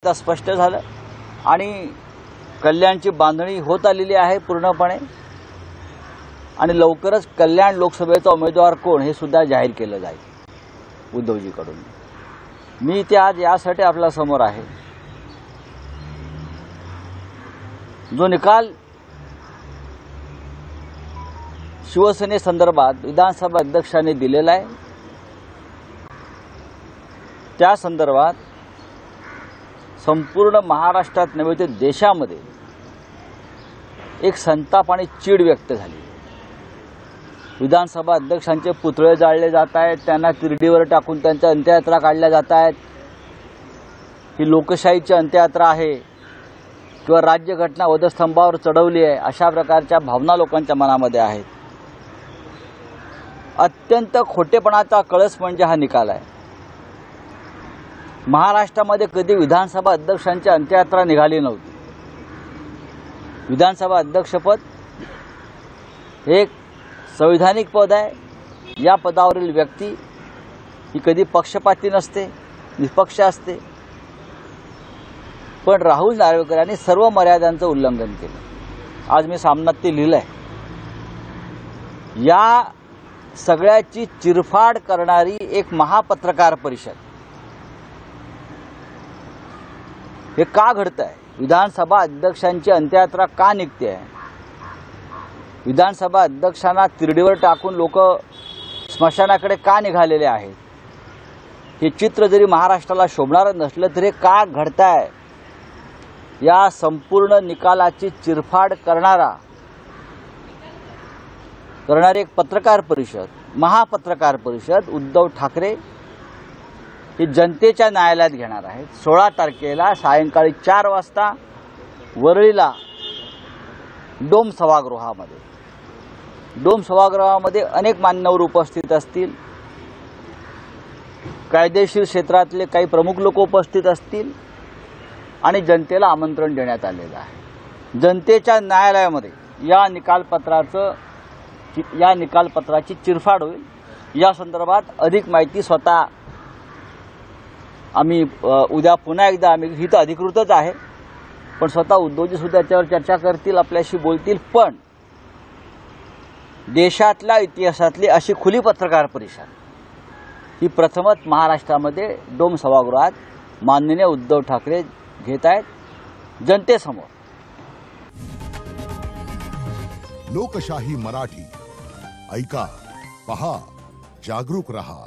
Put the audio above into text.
आता स्पष्ट झालं आणि कल्याणची बांधणी होत आलेली आहे पूर्णपणे आणि लवकरच कल्याण लोकसभेचा उमेदवार कोण हे सुद्धा जाहीर केलं जाईल उद्धवजीकडून। मी ते आज यासाठी आपल्या समोर आहे, जो निकाल शिवसेनेसंदर्भात विधानसभा अध्यक्षांनी दिलेला आहे त्या संदर्भात संपूर्ण महाराष्ट्रात नव्हे तर देशामध्ये एक संताप आणि चीड व्यक्त झाली। विधानसभा अध्यक्षांचे पुतळे जाळले जात आहेत, त्यांना तिरडीवर टाकून त्यांच्या अंत्ययात्रा काढल्या जात आहेत। ही लोकशाहीची अंत्ययात्रा आहे किंवा राज्यघटना वधस्तंभावर चढवली आहे अशा प्रकारच्या भावना लोकांच्या मनामध्ये आहेत। अत्यंत खोटेपणाचा कळस म्हणजे हा निकाल आहे। महाराष्ट्रामध्ये कधी विधानसभा अध्यक्षांची अंत्ययात्रा निघाली नव्हती। विधानसभा अध्यक्षपद एक संविधानिक पद आहे। या पदावरील व्यक्ती ही कधी पक्षपाती नसते, निष्पक्ष असते, पण राहुल नार्वेकर यांनी सर्व मर्यादांचं उल्लंघन केलं। आज मी सामनात ते लिहिलंय। या सगळ्याची चिरफाड करणारी एक महापत्रकार परिषद हे का घडतंय? विधानसभा अध्यक्षांची अंत्ययात्रा का निघते आहे? विधानसभा अध्यक्षांना तिरडीवर टाकून लोक स्मशानाकडे का निघालेले आहेत? हे चित्र जरी महाराष्ट्राला शोभणारं नसलं तरी का घडतंय? या संपूर्ण निकालाची चिरफाड करणारी एक पत्रकार परिषद, महापत्रकार परिषद उद्धव ठाकरे ही जनतेच्या न्यायालयात घेणार आहेत। 16 तारखेला सायंकाळी 4 वाजता वरळीला डोम सभागृहामध्ये अनेक मान्यवर उपस्थित असतील, कायदेशीर क्षेत्रातले काही प्रमुख लोक उपस्थित असतील आणि जनतेला आमंत्रण देण्यात आलेलं आहे। जनतेच्या न्यायालयामध्ये या निकालपत्राची चिरफाड होईल। या संदर्भात अधिक माहिती स्वतः आम्ही उद्या पुन्हा एकदा ही तर अधिकृतच आहे, पण स्वतः उद्धवजी सुद्धा त्याच्यावर चर्चा करतील, आपल्याशी बोलतील। पण देशातल्या इतिहासातली अशी खुली पत्रकार परिषद ही प्रथमच महाराष्ट्रामध्ये डोम सभागृहात माननीय उद्धव ठाकरे घेत आहेत जनतेसमोर। लोकशाही मराठी ऐका, पहा, जागरूक रहा।